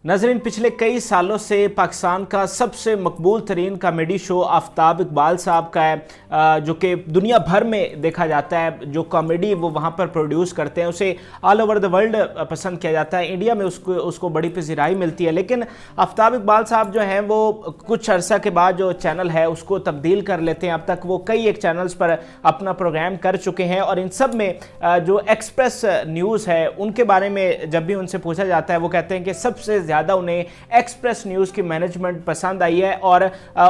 नाज़रीन, पिछले कई सालों से पाकिस्तान का सबसे मकबूल तरीन कॉमेडी शो आफ्ताब इकबाल साहब का है, जो कि दुनिया भर में देखा जाता है। जो कॉमेडी वो वहाँ पर प्रोड्यूस करते हैं उसे ऑल ओवर द वर्ल्ड पसंद किया जाता है। इंडिया में उसको बड़ी पजीराई मिलती है। लेकिन आफ्ताब इकबाल साहब जो हैं वो कुछ अर्सा के बाद जो चैनल है उसको तब्दील कर लेते हैं। अब तक वो कई एक चैनल्स पर अपना प्रोग्राम कर चुके हैं और इन सब में जो एक्सप्रेस न्यूज़ है उनके बारे में जब भी उनसे पूछा जाता है वो कहते हैं कि सबसे ज़्यादा उन्हें एक्सप्रेस न्यूज़ की मैनेजमेंट पसंद आई है और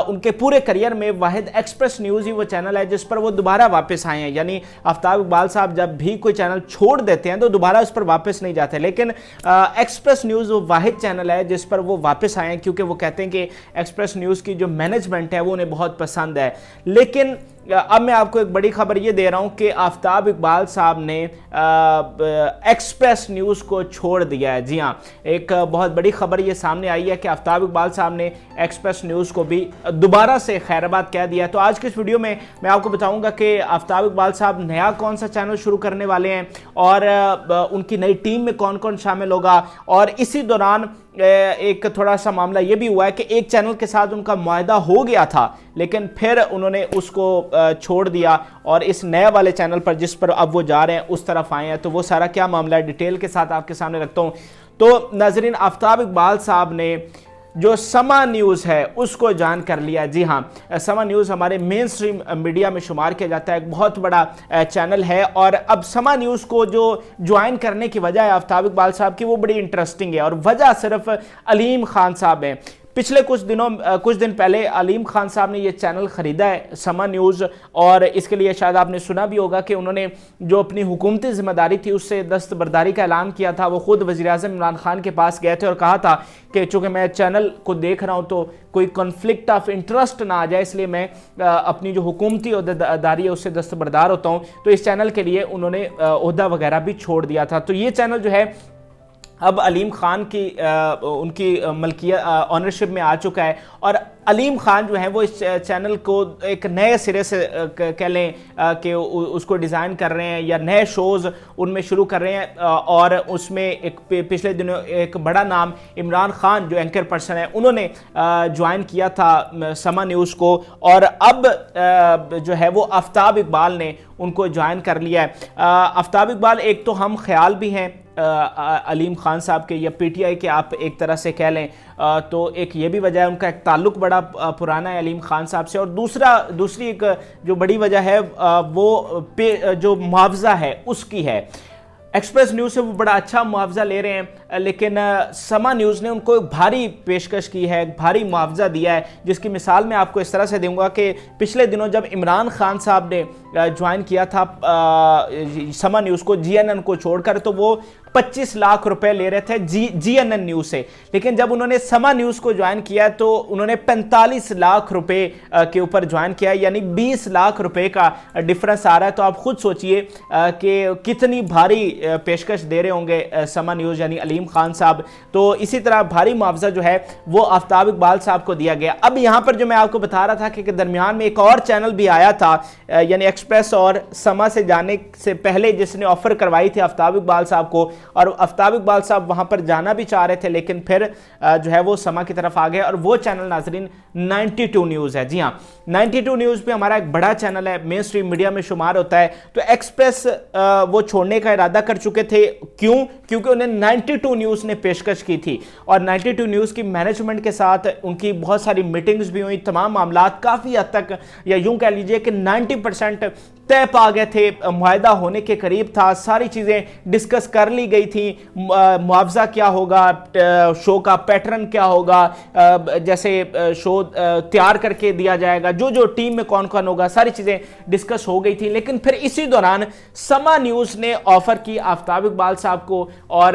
उनके पूरे करियर में वाहिद एक्सप्रेस न्यूज़ ही वो चैनल है जिस पर वो दोबारा वापस आए हैं। यानी आफ्ताब इकबाल साहब जब भी कोई चैनल छोड़ देते हैं तो दोबारा उस पर वापस नहीं जाते। लेकिन एक्सप्रेस न्यूज़ वो वाहिद चैनल है जिस पर वो वापस आए हैं, क्योंकि वो कहते हैं कि एक्सप्रेस न्यूज़ की जो मैनेजमेंट है वो उन्हें बहुत पसंद है। लेकिन अब मैं आपको एक बड़ी खबर ये दे रहा हूं कि आफ्ताब इकबाल साहब ने एक्सप्रेस न्यूज़ को छोड़ दिया है। जी हाँ, एक बहुत बड़ी खबर ये सामने आई है कि आफ्ताब इकबाल साहब ने एक्सप्रेस न्यूज़ को भी दोबारा से खैराबाद कह दिया। तो आज के इस वीडियो में मैं आपको बताऊंगा कि आफ्ताब इकबाल साहब नया कौन सा चैनल शुरू करने वाले हैं और उनकी नई टीम में कौन कौन शामिल होगा। और इसी दौरान एक थोड़ा सा मामला ये भी हुआ है कि एक चैनल के साथ उनका मुआहदा हो गया था लेकिन फिर उन्होंने उसको छोड़ दिया और इस नए वाले चैनल पर जिस पर अब वो जा रहे हैं उस तरफ आए हैं। तो वो सारा क्या मामला है डिटेल के साथ आपके सामने रखता हूँ। तो नाज़रीन, आफ्ताब इकबाल साहब ने जो समा न्यूज़ है उसको जान कर लिया। जी हाँ, समा न्यूज़ हमारे मेन स्ट्रीम मीडिया में शुमार किया जाता है, एक बहुत बड़ा चैनल है। और अब समा न्यूज़ को जो ज्वाइन करने की वजह है आफ्ताब इकबाल साहब की वो बड़ी इंटरेस्टिंग है और वजह सिर्फ अलीम खान साहब हैं। पिछले कुछ दिन पहले अलीम खान साहब ने ये चैनल ख़रीदा है समा न्यूज़ और इसके लिए शायद आपने सुना भी होगा कि उन्होंने जो अपनी हुकूमती जिम्मेदारी थी उससे दस्तबरदारी का ऐलान किया था। वो खुद वज़ीर-ए-आज़म इमरान खान के पास गए थे और कहा था कि चूँकि मैं चैनल को देख रहा हूँ तो कोई कॉन्फ्लिक्ट ऑफ इंटरेस्ट ना आ जाए, इसलिए मैं अपनी जो हुकूमती ओहदेदारी है उससे दस्तबरदार होता हूँ। तो इस चैनल के लिए उन्होंने ओहदा वगैरह भी छोड़ दिया था। तो ये चैनल जो है अब अलीम खान की उनकी मलकियत ऑनरशिप में आ चुका है और अलीम खान जो है वो इस चैनल को एक नए सिरे से कह लें कि उसको डिज़ाइन कर रहे हैं या नए शोज़ उनमें शुरू कर रहे हैं। और उसमें एक पिछले दिनों एक बड़ा नाम इमरान खान जो एंकर पर्सन है उन्होंने ज्वाइन किया था समा न्यूज़ को और अब जो है वो आफ्ताब इकबाल ने उनको ज्वाइन कर लिया है। आफ्ताब इकबाल एक तो हम ख्याल भी हैं अलीम खान साहब के या पीटीआई के आप एक तरह से कह लें, तो एक ये भी वजह है उनका एक ताल्लुक़ बड़ा पुराना है अलीम खान साहब से। और दूसरी एक जो बड़ी वजह है वो जो मुआवजा है उसकी है। एक्सप्रेस न्यूज़ से वो बड़ा अच्छा मुआवजा ले रहे हैं लेकिन समा न्यूज़ ने उनको एक भारी पेशकश की है, एक भारी मुआवजा दिया है, जिसकी मिसाल मैं आपको इस तरह से दूंगा कि पिछले दिनों जब इमरान खान साहब ने ज्वाइन किया था समा न्यूज़ को जीएनएन को छोड़कर तो वो 25 लाख रुपए ले रहे थे जीएनएन न्यूज़ से। लेकिन जब उन्होंने समा न्यूज़ को ज्वाइन किया तो उन्होंने 45 लाख रुपए के ऊपर ज्वाइन किया, यानी 20 लाख रुपए का डिफरेंस आ रहा है। तो आप खुद सोचिए कि कितनी भारी पेशकश दे रहे होंगे समा न्यूज़ यानी अलीम खान साहब। तो इसी तरह भारी मुआवजा जो है वो आफ्ताब इकबाल साहब को दिया गया। अब यहाँ पर जो मैं आपको बता रहा था कि दरमियान में एक और चैनल भी आया था यानी एक्सप्रेस और समा से जाने से पहले जिसने ऑफर करवाई थी आफ्ताब इकबाल साहब को और आफ्ताब इकबाल साहब वहां पर जाना भी चाह रहे थे लेकिन फिर जो है वो समा की तरफ आ गए और वो चैनल नाजरीन 92 न्यूज़ है। जी हाँ, 92 न्यूज़ पे हमारा एक बड़ा चैनल है, मेन स्ट्रीम मीडिया में शुमार होता है। तो एक्सप्रेस वो छोड़ने का इरादा कर चुके थे। क्यों? क्योंकि उन्हें 92 न्यूज़ ने पेशकश की थी और 92 न्यूज़ की मैनेजमेंट के साथ उनकी बहुत सारी मीटिंग्स भी हुई। तमाम मामला काफ़ी हद तक या यूं कह लीजिए कि 90% तय पा गए थे, मुआहदा होने के करीब था, सारी चीज़ें डिस्कस कर ली गई थी। मुआवजा क्या होगा, शो का पैटर्न क्या होगा, जैसे शो तैयार करके दिया जाएगा, जो टीम में कौन कौन होगा, सारी चीज़ें डिस्कस हो गई थी। लेकिन फिर इसी दौरान समा न्यूज़ ने ऑफ़र की आफ्ताब इकबाल साहब को और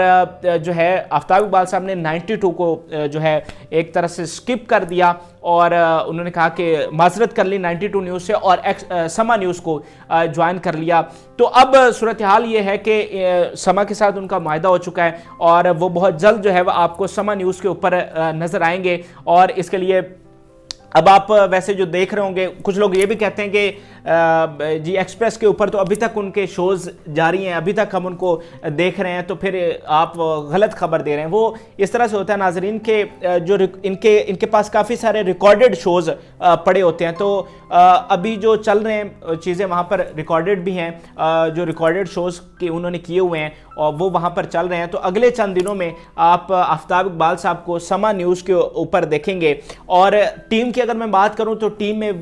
जो है आफ्ताब इकबाल साहब ने 92 को जो है एक तरह से स्किप कर दिया और उन्होंने कहा कि माजरत कर ली 92 न्यूज़ से और समा न्यूज़ को ज्वाइन कर लिया। तो अब सूरत हाल ये है कि समा के साथ उनका मुआहदा हो चुका है और वो बहुत जल्द जो है वो आपको समा न्यूज़ के ऊपर नज़र आएंगे और इसके लिए अब आप वैसे जो देख रहे होंगे, कुछ लोग ये भी कहते हैं कि जी एक्सप्रेस के ऊपर तो अभी तक उनके शोज़ जारी हैं, अभी तक हम उनको देख रहे हैं, तो फिर आप गलत खबर दे रहे हैं। वो इस तरह से होता है नाजरीन के जो इनके पास काफ़ी सारे रिकॉर्डेड शोज़ पड़े होते हैं, तो अभी जो चल रहे हैं चीज़ें वहाँ पर रिकॉर्डेड भी हैं, जो रिकॉर्डेड शोज़ के उन्होंने किए हुए हैं और वो वहाँ पर चल रहे हैं। तो अगले चंद दिनों में आप आफ्ताब इकबाल साहब को समा न्यूज़ के ऊपर देखेंगे। और टीम की अगर मैं बात करूं तो टीम में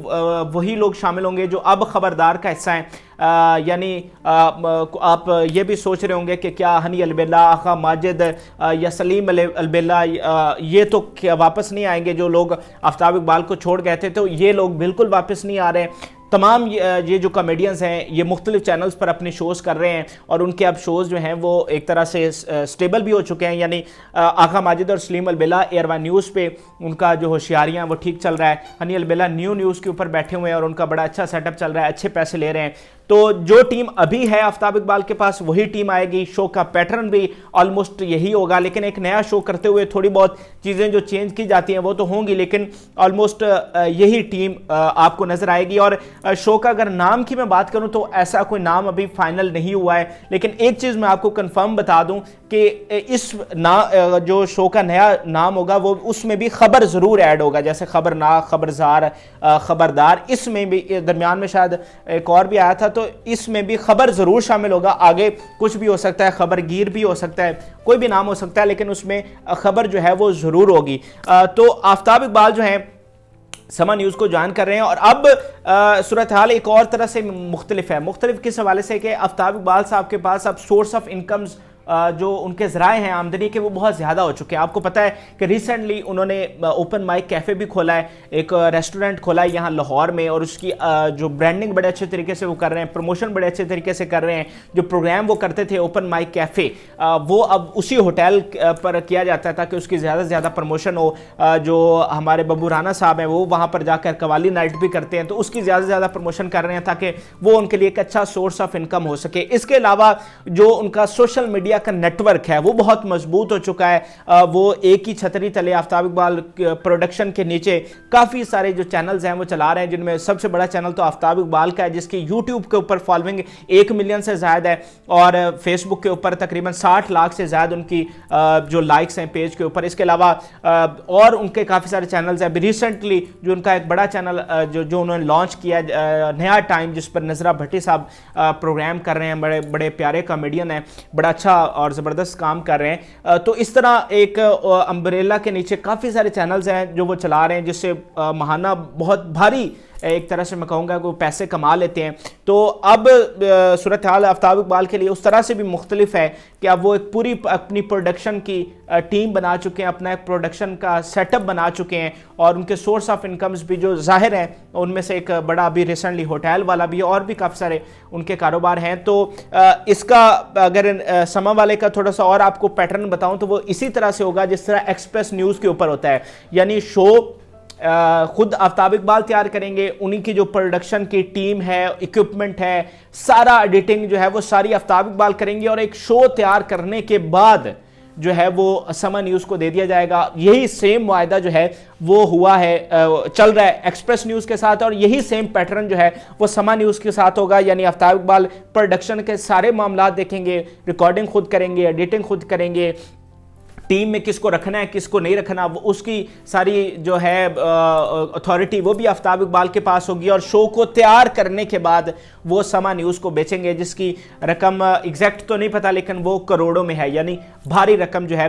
वही लोग शामिल होंगे जो अब खबरदार का हिस्सा हैं, यानी आप ये भी सोच रहे होंगे कि क्या हनी अलबेला, आका माजिद या सलीम अलबेला ये तो क्या वापस नहीं आएंगे, जो लोग आफ्ताब इकबाल को छोड़ गए थे, तो ये लोग बिल्कुल वापस नहीं आ रहे। तमाम ये जो कॉमेडियंस हैं ये मुख्तलिफ चैनल्स पर अपने शोज़ कर रहे हैं और उनके अब शोज़ जो हैं वो एक तरह से स्टेबल भी हो चुके हैं, यानी आका माजिद और सलीम अलबेला एयर1 न्यूज़ पे उनका जो होशियारियाँ वो ठीक चल रहा है। हनी अलबेला न्यूज़ के ऊपर बैठे हुए हैं और उनका बड़ा अच्छा सेटअप चल रहा है, अच्छे पैसे ले रहे हैं। तो जो टीम अभी है आफ्ताब इकबाल के पास वही टीम आएगी। शो का पैटर्न भी ऑलमोस्ट यही होगा, लेकिन एक नया शो करते हुए थोड़ी बहुत चीज़ें जो चेंज की जाती हैं वो तो होंगी, लेकिन ऑलमोस्ट यही टीम आपको नजर आएगी। और शो का अगर नाम की मैं बात करूं तो ऐसा कोई नाम अभी फाइनल नहीं हुआ है, लेकिन एक चीज़ मैं आपको कंफर्म बता दूं कि इस जो शो का नया नाम होगा वो उसमें भी खबर ज़रूर ऐड होगा, जैसे खबरनाक, खबरजार, खबरदार, इसमें भी दरमियान में शायद एक और भी आया था, तो इसमें भी खबर ज़रूर शामिल होगा। आगे कुछ भी हो सकता है, खबरगीर भी हो सकता है, कोई भी नाम हो सकता है, लेकिन उसमें खबर जो है वो ज़रूर होगी। तो आफ्ताब इकबाल जो है समा न्यूज़ को ज्वाइन कर रहे हैं। और अब सूरत हाल एक और तरह से मुख्तलिफ है। मुख्तलिफ किस हवाले से कि आफ्ताब इकबाल साहब के पास अब सोर्स ऑफ इनकम्स जो उनके ज़राए हैं आमदनी के वो बहुत ज़्यादा हो चुके हैं। आपको पता है कि रिसेंटली उन्होंने ओपन माइक कैफ़े भी खोला है, एक रेस्टोरेंट खोला है यहाँ लाहौर में, और उसकी जो ब्रांडिंग बड़े अच्छे तरीके से वो कर रहे हैं, प्रमोशन बड़े अच्छे तरीके से कर रहे हैं। जो प्रोग्राम वो करते थे ओपन माइक कैफ़े, वो अब उसी होटल पर किया जाता है ताकि उसकी ज़्यादा से ज़्यादा प्रमोशन हो। जो हमारे बब्बू राना साहब हैं वो वहाँ पर जाकर कवाली नाइट भी करते हैं, तो उसकी ज़्यादा से ज़्यादा प्रमोशन कर रहे हैं ताकि वो उनके लिए एक अच्छा सोर्स ऑफ इनकम हो सके। इसके अलावा जो उनका सोशल मीडिया का नेटवर्क है वो बहुत मजबूत हो चुका है। वो एक ही छतरी तले आफ्ताब इकबाल प्रोडक्शन के नीचे काफ़ी सारे जो चैनल्स हैं वो चला रहे हैं, जिनमें सबसे बड़ा चैनल तो आफ्ताब इकबाल का है, जिसकी यूट्यूब के ऊपर फॉलोइंग 1 मिलियन से ज़्यादा है, और फेसबुक के ऊपर तकरीबन 60 लाख से ज़्यादा उनकी जो लाइक्स हैं पेज के ऊपर। इसके अलावा और उनके काफ़ी सारे चैनल्स हैं। अभी रिसेंटली जो उनका एक बड़ा चैनल जो उन्होंने लॉन्च किया नया टाइम, जिस पर नजरा भट्टी साहब प्रोग्राम कर रहे हैं, बड़े बड़े प्यारे कॉमेडियन हैं, बड़ा अच्छा और ज़बरदस्त काम कर रहे हैं। तो इस तरह एक अम्ब्रेला के नीचे काफ़ी सारे चैनल्स हैं जो वो चला रहे हैं, जिससे महाना बहुत भारी एक तरह से मैं कहूँगा कि वो पैसे कमा लेते हैं। तो अब सूरत हाल आफ्ताब इकबाल के लिए उस तरह से भी मुख्तलिफ है कि अब वो एक पूरी अपनी प्रोडक्शन की टीम बना चुके हैं, अपना एक प्रोडक्शन का सेटअप बना चुके हैं, और उनके सोर्स ऑफ इनकम्स भी जो जाहिर हैं उनमें से एक बड़ा अभी रिसेंटली होटल वाला भी, और भी काफ़ी सारे उनके कारोबार हैं। तो इसका अगर समा वाले का थोड़ा सा और आपको पैटर्न बताऊं तो वो इसी तरह से होगा जिस तरह एक्सप्रेस न्यूज़ के ऊपर होता है, यानी शो खुद आफ्ताब इकबाल तैयार करेंगे, उन्हीं की जो प्रोडक्शन की टीम है, इक्विपमेंट है, सारा एडिटिंग जो है वो सारी आफ्ताब इकबाल करेंगे, और एक शो तैयार करने के बाद जो है वो समा न्यूज़ को दे दिया जाएगा। यही सेम मुआहदा जो है वो हुआ है, चल रहा है एक्सप्रेस न्यूज़ के साथ, और यही सेम पैटर्न जो है वो समा न्यूज़ के साथ होगा। यानी आफ्ताब इकबाल प्रोडक्शन के सारे मामला देखेंगे, रिकॉर्डिंग खुद करेंगे, एडिटिंग खुद करेंगे, टीम में किसको रखना है किसको नहीं रखना वो उसकी सारी जो है अथॉरिटी वो भी आफ्ताब इकबाल के पास होगी, और शो को तैयार करने के बाद वो समा न्यूज़ को बेचेंगे, जिसकी रकम एग्जैक्ट तो नहीं पता लेकिन वो करोड़ों में है, यानी भारी रकम जो है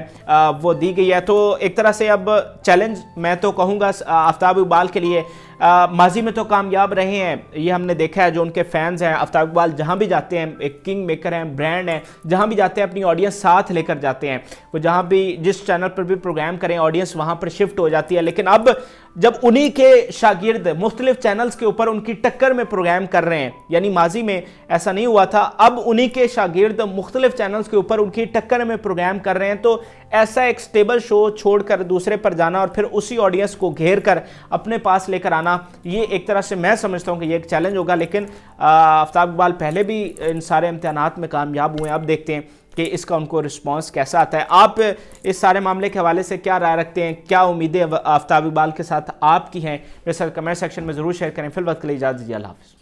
वो दी गई है। तो एक तरह से अब चैलेंज मैं तो कहूँगा आफ्ताब इकबाल के लिए, माजी में तो कामयाब रहे हैं, ये हमने देखा है। जो उनके फैंस हैं आफ्ताब इकबाल जहाँ भी जाते हैं, एक किंग मेकर हैं, ब्रांड हैं, जहाँ भी जाते हैं अपनी ऑडियंस साथ लेकर जाते हैं। वो जहाँ भी जिस चैनल पर भी प्रोग्राम करें ऑडियंस वहाँ पर शिफ्ट हो जाती है। लेकिन अब जब उन्हीं के शागिर्द मुख्तलिफ चैनल्स के ऊपर उनकी टक्कर में प्रोग्राम कर रहे हैं, यानी माजी में ऐसा नहीं हुआ था, अब उन्हीं के शागिर्द मुख्तलिफ चैनल्स के ऊपर उनकी टक्कर में प्रोग्राम कर रहे हैं, तो ऐसा एक स्टेबल शो छोड़कर दूसरे पर जाना और फिर उसी ऑडियंस को घेर कर अपने पास लेकर आना, ये एक तरह से मैं समझता हूँ कि ये एक चैलेंज होगा। लेकिन आफ्ताब इकबाल पहले भी इन सारे इम्तिहानात में कामयाब हुए हैं। अब देखते हैं कि इसका उनको रिस्पांस कैसा आता है। आप इस सारे मामले के हवाले से क्या राय रखते हैं, क्या उम्मीदें आफ्ताब इकबाल के साथ आपकी हैं, मेरे साथ कमेंट सेक्शन में ज़रूर शेयर करें। फिल वक्त के लिए इजाज़त दीजिए, अल्लाह हाफ़िज़।